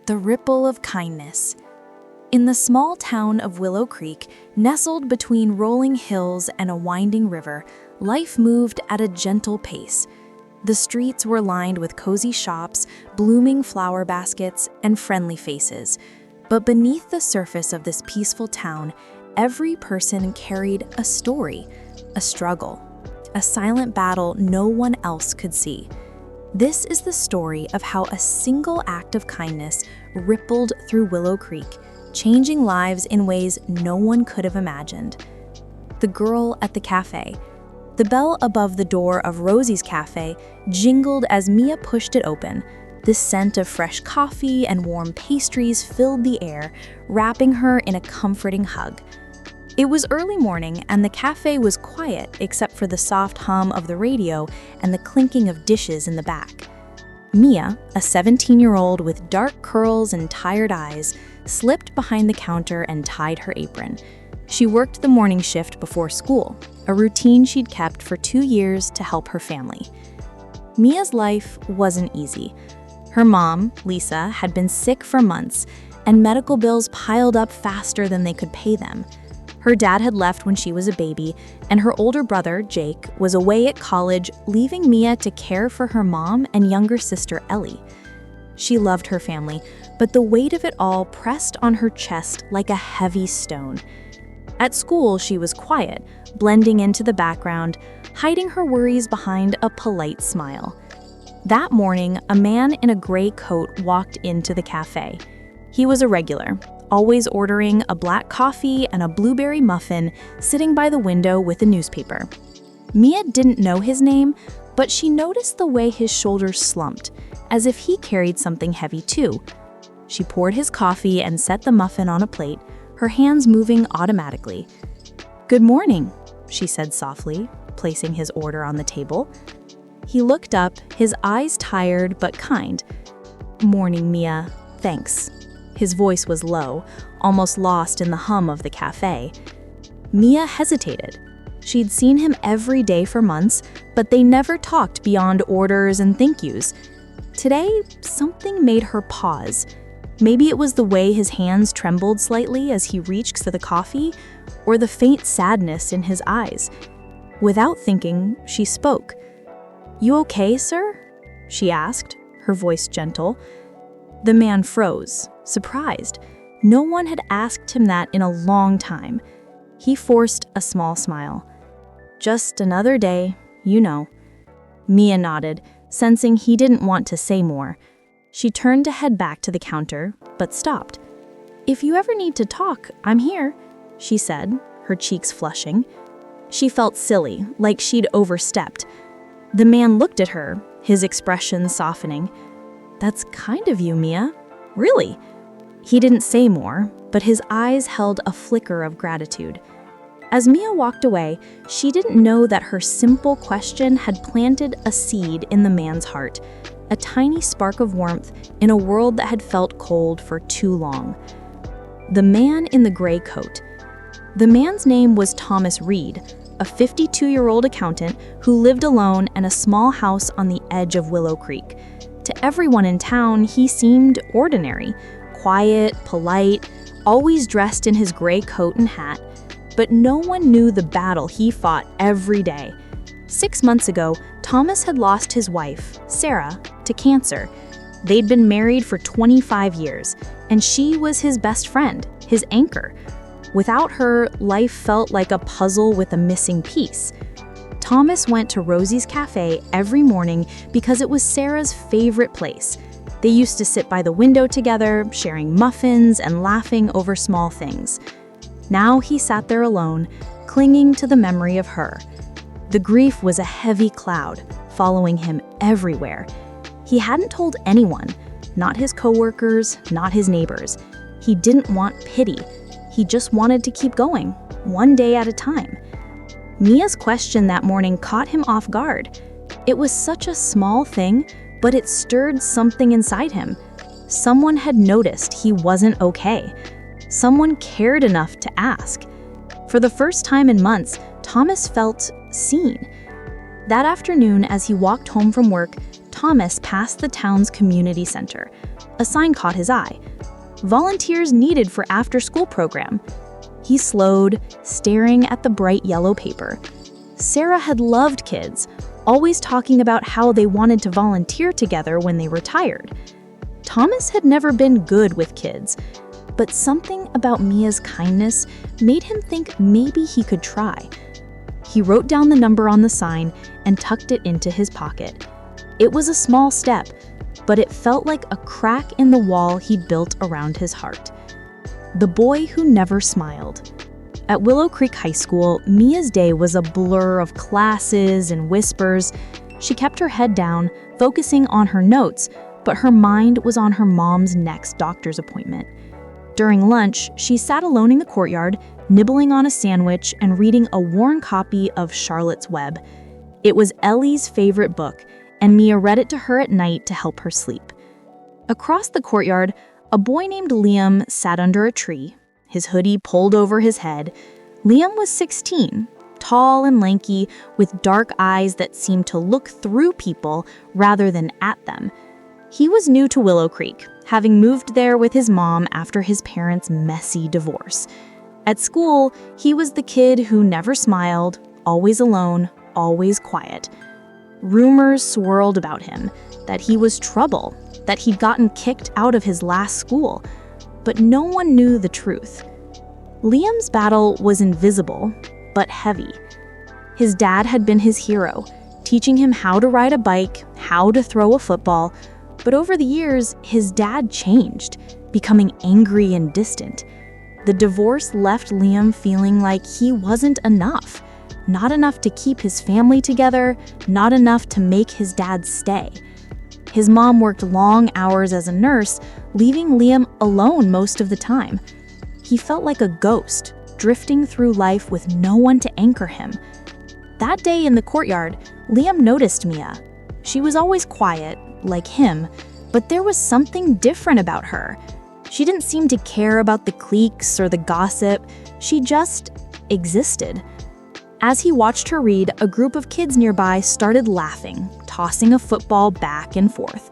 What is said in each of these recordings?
The ripple of kindness. In the small town of Willow Creek, nestled between rolling hills and a winding river, life moved at a gentle pace. The streets were lined with cozy shops, blooming flower baskets, and friendly faces. But beneath the surface of this peaceful town, every person carried a story, a struggle, a silent battle no one else could see. This is the story of how a single act of kindness rippled through Willow Creek, changing lives in ways no one could have imagined. The girl at the cafe. The bell above the door of Rosie's cafe jingled as Mia pushed it open. The scent of fresh coffee and warm pastries filled the air, wrapping her in a comforting hug. It was early morning and the cafe was quiet except for the soft hum of the radio and the clinking of dishes in the back. Mia, a 17-year-old with dark curls and tired eyes, slipped behind the counter and tied her apron. She worked the morning shift before school, a routine she'd kept for 2 years to help her family. Mia's life wasn't easy. Her mom, Lisa, had been sick for months, and medical bills piled up faster than they could pay them. Her dad had left when she was a baby, and her older brother, Jake, was away at college, leaving Mia to care for her mom and younger sister, Ellie. She loved her family, but the weight of it all pressed on her chest like a heavy stone. At school, she was quiet, blending into the background, hiding her worries behind a polite smile. That morning, a man in a gray coat walked into the cafe. He was a regular, always ordering a black coffee and a blueberry muffin, sitting by the window with a newspaper. Mia didn't know his name, but she noticed the way his shoulders slumped, as if he carried something heavy too. She poured his coffee and set the muffin on a plate, her hands moving automatically. "Good morning," she said softly, placing his order on the table. He looked up, his eyes tired but kind. "Morning, Mia. Thanks." His voice was low, almost lost in the hum of the cafe. Mia hesitated. She'd seen him every day for months, but they never talked beyond orders and thank yous. Today, something made her pause. Maybe it was the way his hands trembled slightly as he reached for the coffee, or the faint sadness in his eyes. Without thinking, she spoke. "You okay, sir?" she asked, her voice gentle. The man froze, surprised. No one had asked him that in a long time. He forced a small smile. "Just another day, you know." Mia nodded, sensing he didn't want to say more. She turned to head back to the counter, but stopped. "If you ever need to talk, I'm here," she said, her cheeks flushing. She felt silly, like she'd overstepped. The man looked at her, his expression softening. "That's kind of you, Mia. Really?" He didn't say more, but his eyes held a flicker of gratitude. As Mia walked away, she didn't know that her simple question had planted a seed in the man's heart, a tiny spark of warmth in a world that had felt cold for too long. The man in the gray coat. The man's name was Thomas Reed, a 52-year-old accountant who lived alone in a small house on the edge of Willow Creek. To everyone in town, he seemed ordinary, quiet, polite, always dressed in his gray coat and hat. But no one knew the battle he fought every day. 6 months ago, Thomas had lost his wife, Sarah, to cancer. They'd been married for 25 years, and she was his best friend, his anchor. Without her, life felt like a puzzle with a missing piece. Thomas went to Rosie's cafe every morning because it was Sarah's favorite place. They used to sit by the window together, sharing muffins and laughing over small things. Now he sat there alone, clinging to the memory of her. The grief was a heavy cloud, following him everywhere. He hadn't told anyone, not his coworkers, not his neighbors. He didn't want pity. He just wanted to keep going, one day at a time. Mia's question that morning caught him off guard. It was such a small thing, but it stirred something inside him. Someone had noticed he wasn't okay. Someone cared enough to ask. For the first time in months, Thomas felt seen. That afternoon, as he walked home from work, Thomas passed the town's community center. A sign caught his eye. Volunteers needed for after-school program. He slowed, staring at the bright yellow paper. Sarah had loved kids, always talking about how they wanted to volunteer together when they were tired. Thomas had never been good with kids, but something about Mia's kindness made him think maybe he could try. He wrote down the number on the sign and tucked it into his pocket. It was a small step, but it felt like a crack in the wall he'd built around his heart. The boy who never smiled. At Willow Creek High School, Mia's day was a blur of classes and whispers. She kept her head down, focusing on her notes, but her mind was on her mom's next doctor's appointment. During lunch, she sat alone in the courtyard, nibbling on a sandwich and reading a worn copy of Charlotte's Web. It was Ellie's favorite book, and Mia read it to her at night to help her sleep. Across the courtyard, a boy named Liam sat under a tree, his hoodie pulled over his head. Liam was 16, tall and lanky, with dark eyes that seemed to look through people rather than at them. He was new to Willow Creek, having moved there with his mom after his parents' messy divorce. At school, he was the kid who never smiled, always alone, always quiet. Rumors swirled about him, that he was trouble, that he'd gotten kicked out of his last school, but no one knew the truth. Liam's battle was invisible, but heavy. His dad had been his hero, teaching him how to ride a bike, how to throw a football, but over the years, his dad changed, becoming angry and distant. The divorce left Liam feeling like he wasn't enough. Not enough to keep his family together, not enough to make his dad stay. His mom worked long hours as a nurse, leaving Liam alone most of the time. He felt like a ghost, drifting through life with no one to anchor him. That day in the courtyard, Liam noticed Mia. She was always quiet, like him, but there was something different about her. She didn't seem to care about the cliques or the gossip. She just existed. As he watched her read, a group of kids nearby started laughing, tossing a football back and forth.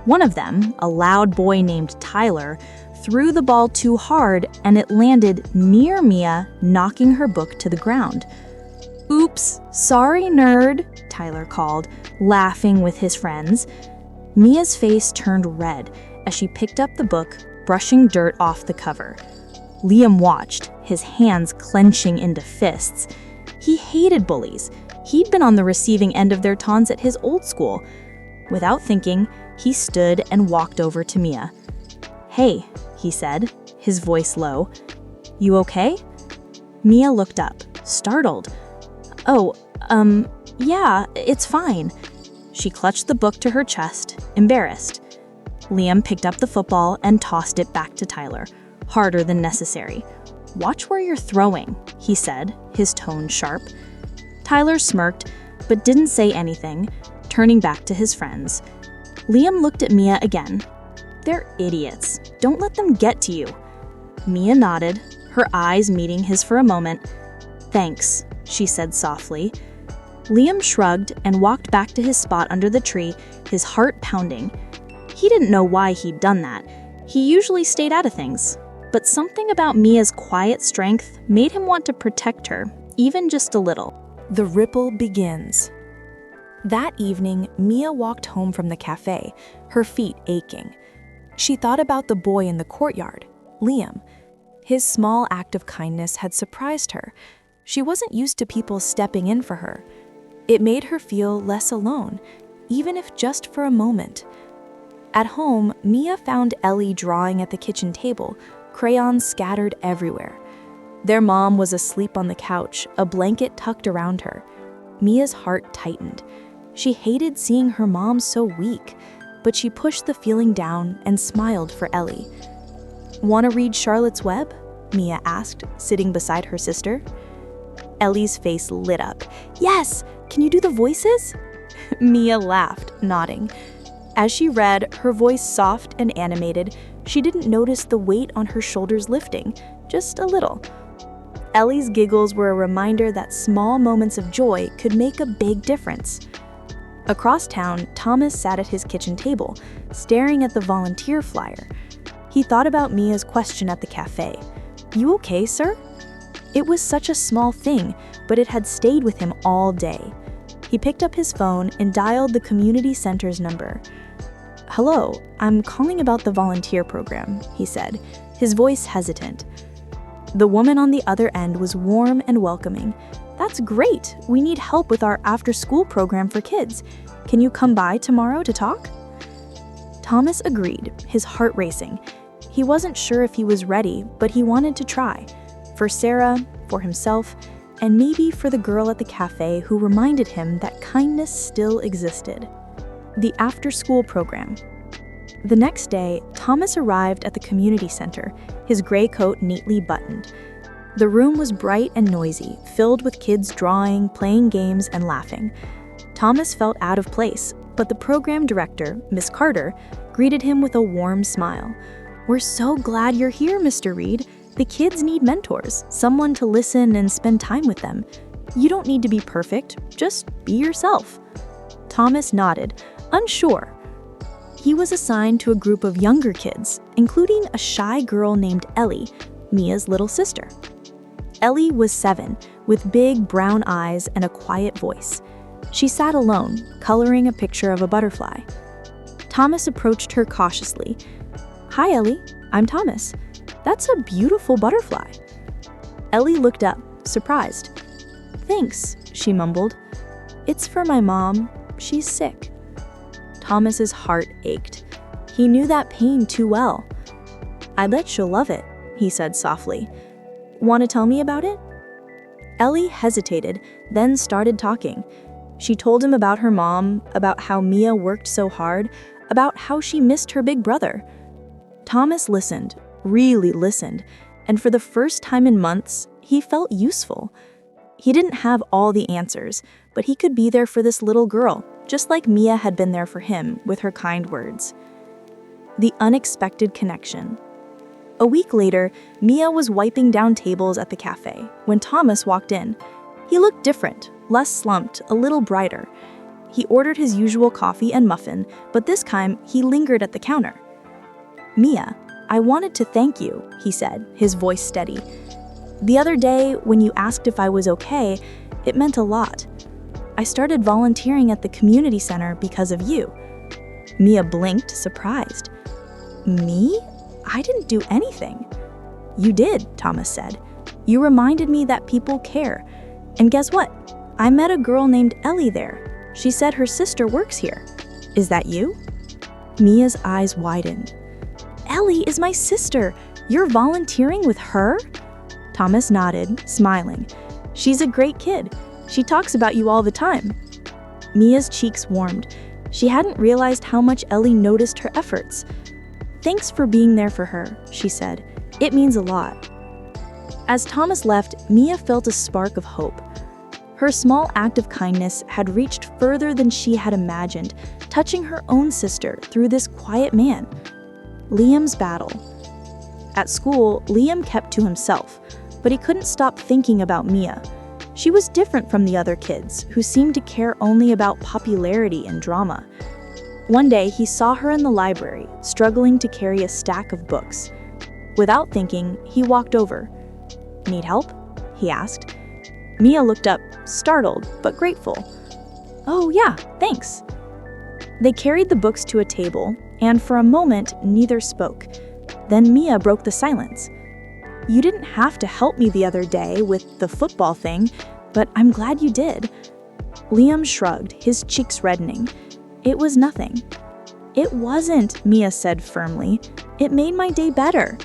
One of them, a loud boy named Tyler, threw the ball too hard and it landed near Mia, knocking her book to the ground. "Oops, sorry, nerd," Tyler called, laughing with his friends. Mia's face turned red as she picked up the book, brushing dirt off the cover. Liam watched, his hands clenching into fists. He hated bullies. He'd been on the receiving end of their taunts at his old school. Without thinking, he stood and walked over to Mia. "Hey," he said, his voice low. "You okay?" Mia looked up, startled. "Oh, yeah, it's fine." She clutched the book to her chest, embarrassed. Liam picked up the football and tossed it back to Tyler, harder than necessary. "Watch where you're throwing," he said, his tone sharp. Tyler smirked, but didn't say anything, turning back to his friends. Liam looked at Mia again. "They're idiots. Don't let them get to you." Mia nodded, her eyes meeting his for a moment. "Thanks," she said softly. Liam shrugged and walked back to his spot under the tree, his heart pounding. He didn't know why he'd done that. He usually stayed out of things. But something about Mia's quiet strength made him want to protect her, even just a little. The ripple begins. That evening, Mia walked home from the cafe, her feet aching. She thought about the boy in the courtyard, Liam. His small act of kindness had surprised her. She wasn't used to people stepping in for her. It made her feel less alone, even if just for a moment. At home, Mia found Ellie drawing at the kitchen table, crayons scattered everywhere. Their mom was asleep on the couch, a blanket tucked around her. Mia's heart tightened. She hated seeing her mom so weak, but she pushed the feeling down and smiled for Ellie. "Want to read Charlotte's Web?" Mia asked, sitting beside her sister. Ellie's face lit up. "Yes! Can you do the voices?" Mia laughed, nodding. As she read, her voice soft and animated, she didn't notice the weight on her shoulders lifting, just a little. Ellie's giggles were a reminder that small moments of joy could make a big difference. Across town, Thomas sat at his kitchen table, staring at the volunteer flyer. He thought about Mia's question at the cafe. "You okay, sir?" It was such a small thing, but it had stayed with him all day. He picked up his phone and dialed the community center's number. "Hello, I'm calling about the volunteer program," he said, his voice hesitant. The woman on the other end was warm and welcoming. "That's great. We need help with our after-school program for kids. Can you come by tomorrow to talk?" Thomas agreed, his heart racing. He wasn't sure if he was ready, but he wanted to try. For Sarah, for himself, and maybe for the girl at the cafe who reminded him that kindness still existed. The after-school program. The next day, Thomas arrived at the community center, his gray coat neatly buttoned. The room was bright and noisy, filled with kids drawing, playing games, and laughing. Thomas felt out of place, but the program director, Miss Carter, greeted him with a warm smile. "We're so glad you're here, Mr. Reed. The kids need mentors, someone to listen and spend time with them. You don't need to be perfect, just be yourself." Thomas nodded, unsure. He was assigned to a group of younger kids, including a shy girl named Ellie, Mia's little sister. Ellie was 7, with big brown eyes and a quiet voice. She sat alone, coloring a picture of a butterfly. Thomas approached her cautiously. "Hi, Ellie. I'm Thomas. That's a beautiful butterfly." Ellie looked up, surprised. "Thanks," she mumbled. "It's for my mom. She's sick." Thomas's heart ached. He knew that pain too well. "I bet she'll love it," he said softly. "Want to tell me about it?" Ellie hesitated, then started talking. She told him about her mom, about how Mia worked so hard, about how she missed her big brother. Thomas listened, really listened, and for the first time in months, he felt useful. He didn't have all the answers, but he could be there for this little girl, just like Mia had been there for him with her kind words. The unexpected connection. A week later, Mia was wiping down tables at the cafe when Thomas walked in. He looked different, less slumped, a little brighter. He ordered his usual coffee and muffin, but this time he lingered at the counter. "Mia, I wanted to thank you," he said, his voice steady. "The other day, when you asked if I was okay, it meant a lot. I started volunteering at the community center because of you." Mia blinked, surprised. "Me? I didn't do anything." "You did," Thomas said. "You reminded me that people care. And guess what? I met a girl named Ellie there. She said her sister works here. Is that you?" Mia's eyes widened. "Ellie is my sister. You're volunteering with her?" Thomas nodded, smiling. "She's a great kid. She talks about you all the time." Mia's cheeks warmed. She hadn't realized how much Ellie noticed her efforts. "Thanks for being there for her," she said. "It means a lot." As Thomas left, Mia felt a spark of hope. Her small act of kindness had reached further than she had imagined, touching her own sister through this quiet man. Liam's battle. At school, Liam kept to himself, but he couldn't stop thinking about Mia. She was different from the other kids, who seemed to care only about popularity and drama. One day, he saw her in the library, struggling to carry a stack of books. Without thinking, he walked over. "Need help?" he asked. Mia looked up, startled but grateful. "Oh yeah, thanks." They carried the books to a table, and for a moment, neither spoke. Then Mia broke the silence. "You didn't have to help me the other day with the football thing, but I'm glad you did." Liam shrugged, his cheeks reddening. "It was nothing." "It wasn't," Mia said firmly. "It made my day better."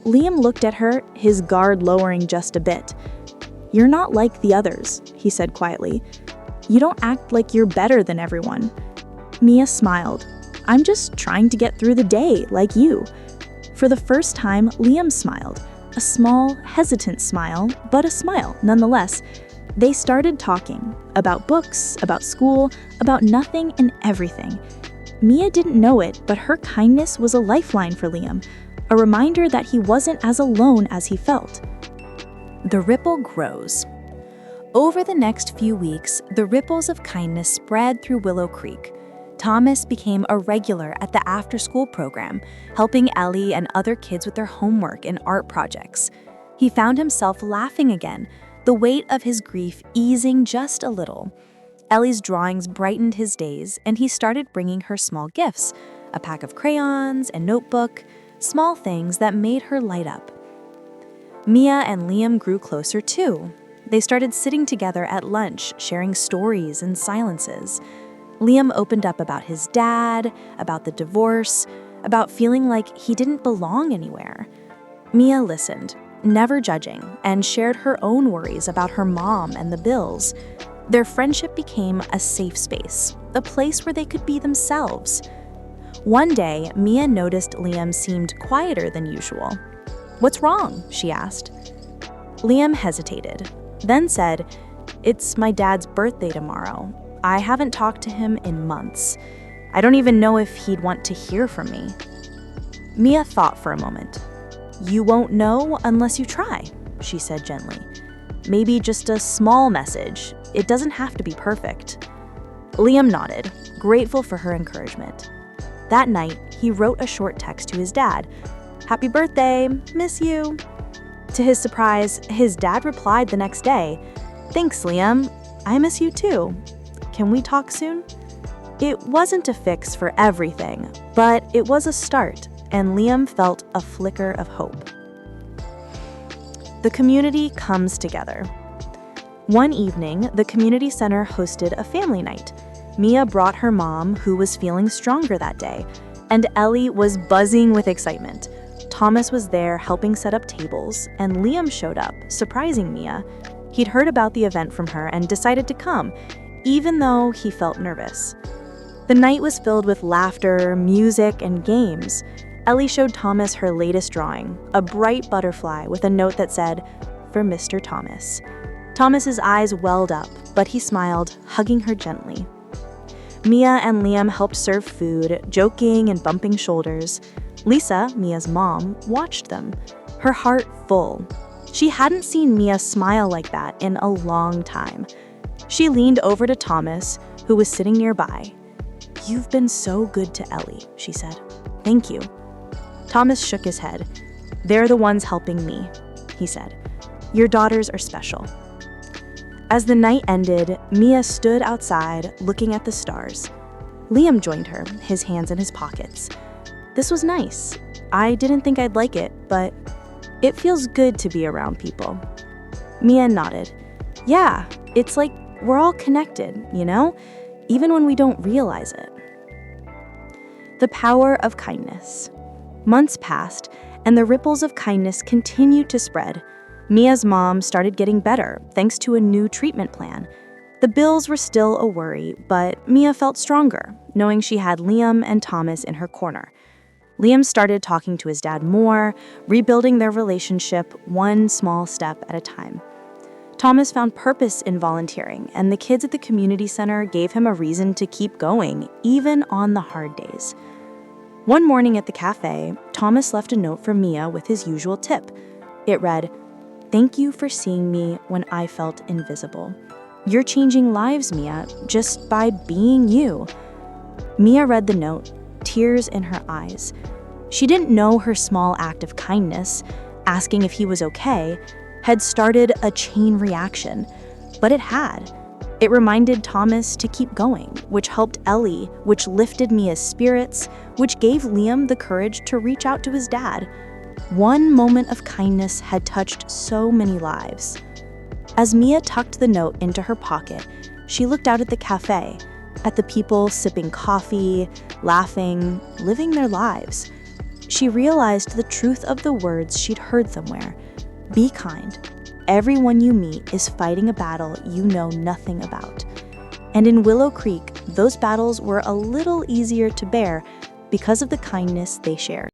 Liam looked at her, his guard lowering just a bit. "You're not like the others," he said quietly. "You don't act like you're better than everyone." Mia smiled. "I'm just trying to get through the day, like you." For the first time, Liam smiled. A small, hesitant smile, but a smile nonetheless. They started talking about books, about school, about nothing and everything. Mia didn't know it, but her kindness was a lifeline for Liam, a reminder that he wasn't as alone as he felt. The ripple grows. Over the next few weeks, the ripples of kindness spread through Willow Creek. Thomas became a regular at the after-school program, helping Ellie and other kids with their homework and art projects. He found himself laughing again, the weight of his grief easing just a little. Ellie's drawings brightened his days, and he started bringing her small gifts, a pack of crayons, a notebook, small things that made her light up. Mia and Liam grew closer too. They started sitting together at lunch, sharing stories and silences. Liam opened up about his dad, about the divorce, about feeling like he didn't belong anywhere. Mia listened, never judging, and shared her own worries about her mom and the bills. Their friendship became a safe space, a place where they could be themselves. One day, Mia noticed Liam seemed quieter than usual. "What's wrong?" she asked. Liam hesitated, then said, "It's my dad's birthday tomorrow. I haven't talked to him in months. I don't even know if he'd want to hear from me." Mia thought for a moment. "You won't know unless you try," she said gently. "Maybe just a small message. It doesn't have to be perfect." Liam nodded, grateful for her encouragement. That night, he wrote a short text to his dad. "Happy birthday, miss you." To his surprise, his dad replied the next day, "Thanks, Liam. I miss you too. Can we talk soon?" It wasn't a fix for everything, but it was a start, and Liam felt a flicker of hope. The community comes together. One evening, the community center hosted a family night. Mia brought her mom, who was feeling stronger that day, and Ellie was buzzing with excitement. Thomas was there helping set up tables, and Liam showed up, surprising Mia. He'd heard about the event from her and decided to come, even though he felt nervous. The night was filled with laughter, music, and games. Ellie showed Thomas her latest drawing, a bright butterfly with a note that said, "For Mr. Thomas." Thomas's eyes welled up, but he smiled, hugging her gently. Mia and Liam helped serve food, joking and bumping shoulders. Lisa, Mia's mom, watched them, her heart full. She hadn't seen Mia smile like that in a long time. She leaned over to Thomas, who was sitting nearby. "You've been so good to Ellie," she said. "Thank you." Thomas shook his head. "They're the ones helping me," he said. "Your daughters are special." As the night ended, Mia stood outside, looking at the stars. Liam joined her, his hands in his pockets. "This was nice. I didn't think I'd like it, but it feels good to be around people." Mia nodded. "Yeah, it's like we're all connected, you know? Even when we don't realize it." The power of kindness. Months passed, and the ripples of kindness continued to spread. Mia's mom started getting better, thanks to a new treatment plan. The bills were still a worry, but Mia felt stronger, knowing she had Liam and Thomas in her corner. Liam started talking to his dad more, rebuilding their relationship one small step at a time. Thomas found purpose in volunteering, and the kids at the community center gave him a reason to keep going, even on the hard days. One morning at the cafe, Thomas left a note for Mia with his usual tip. It read, "Thank you for seeing me when I felt invisible. You're changing lives, Mia, just by being you." Mia read the note, tears in her eyes. She didn't know her small act of kindness, asking if he was okay, had started a chain reaction, but it had. It reminded Thomas to keep going, which helped Ellie, which lifted Mia's spirits, which gave Liam the courage to reach out to his dad. One moment of kindness had touched so many lives. As Mia tucked the note into her pocket, she looked out at the cafe, at the people sipping coffee, laughing, living their lives. She realized the truth of the words she'd heard somewhere. Be kind. Everyone you meet is fighting a battle you know nothing about. And in Willow Creek, those battles were a little easier to bear because of the kindness they shared.